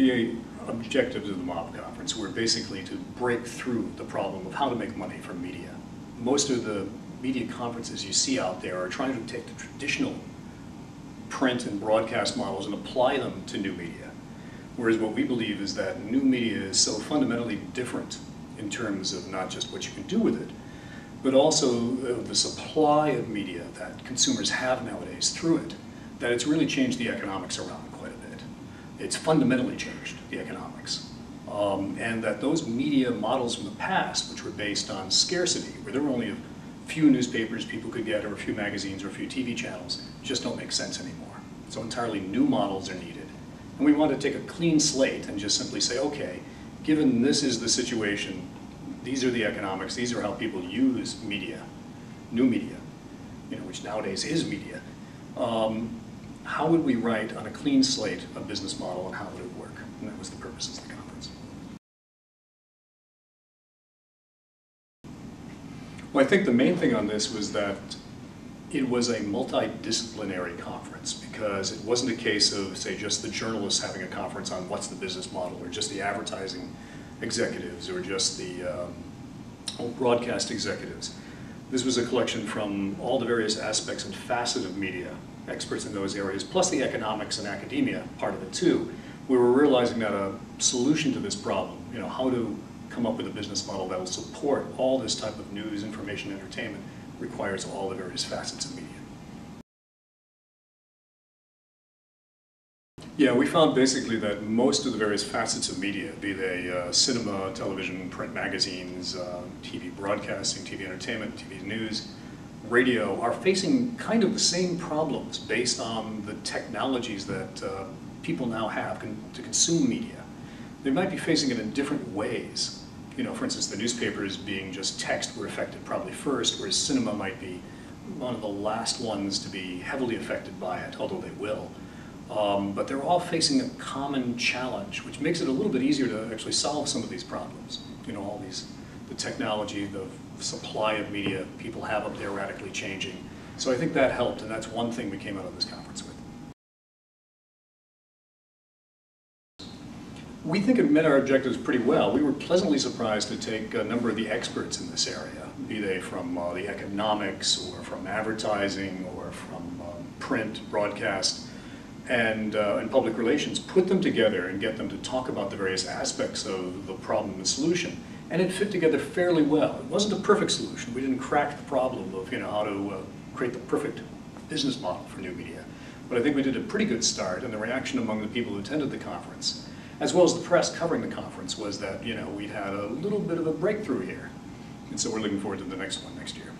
The objectives of the Mob Conference were basically to break through the problem of how to make money from media. Most of the media conferences you see out there are trying to take the traditional print and broadcast models and apply them to new media. Whereas what we believe is that new media is so fundamentally different in terms of not just what you can do with it, but also the supply of media that consumers have nowadays through it, that it's really changed the economics around quite a bit. It's fundamentally changed the economics. And that those media models from the past, which were based on scarcity, where there were only a few newspapers people could get, or a few magazines, or a few TV channels, just don't make sense anymore. So entirely new models are needed. And we want to take a clean slate and just simply say, okay, given this is the situation, these are the economics, these are how people use media, new media, which nowadays is media. How would we write on a clean slate a business model, and how would it work? And that was the purpose of the conference. Well, I think the main thing on this was that it was a multidisciplinary conference, because it wasn't a case of, say, just the journalists having a conference on what's the business model, or just the advertising executives, or just the broadcast executives. This was a collection from all the various aspects and facets of media, experts in those areas, plus the economics and academia part of it too. We were realizing that a solution to this problem, how to come up with a business model that will support all this type of news, information, entertainment, requires all the various facets of media. Yeah, we found basically that most of the various facets of media, be they cinema, television, print magazines, TV broadcasting, TV entertainment, TV news, radio, are facing kind of the same problems based on the technologies that people now have to consume media. They might be facing it in different ways. For instance, the newspapers being just text were affected probably first, whereas cinema might be one of the last ones to be heavily affected by it, although they will. But they're all facing a common challenge, which makes it a little bit easier to actually solve some of these problems. The technology, the supply of media people have up there radically changing. So I think that helped, and that's one thing we came out of this conference with. We think it met our objectives pretty well. We were pleasantly surprised to take a number of the experts in this area, be they from the economics, or from advertising, or from print, broadcast, and public relations, put them together and get them to talk about the various aspects of the problem and solution. And it fit together fairly well. It wasn't a perfect solution. We didn't crack the problem of how to create the perfect business model for new media. But I think we did a pretty good start, and the reaction among the people who attended the conference, as well as the press covering the conference, was that we'd had a little bit of a breakthrough here. And so we're looking forward to the next one next year.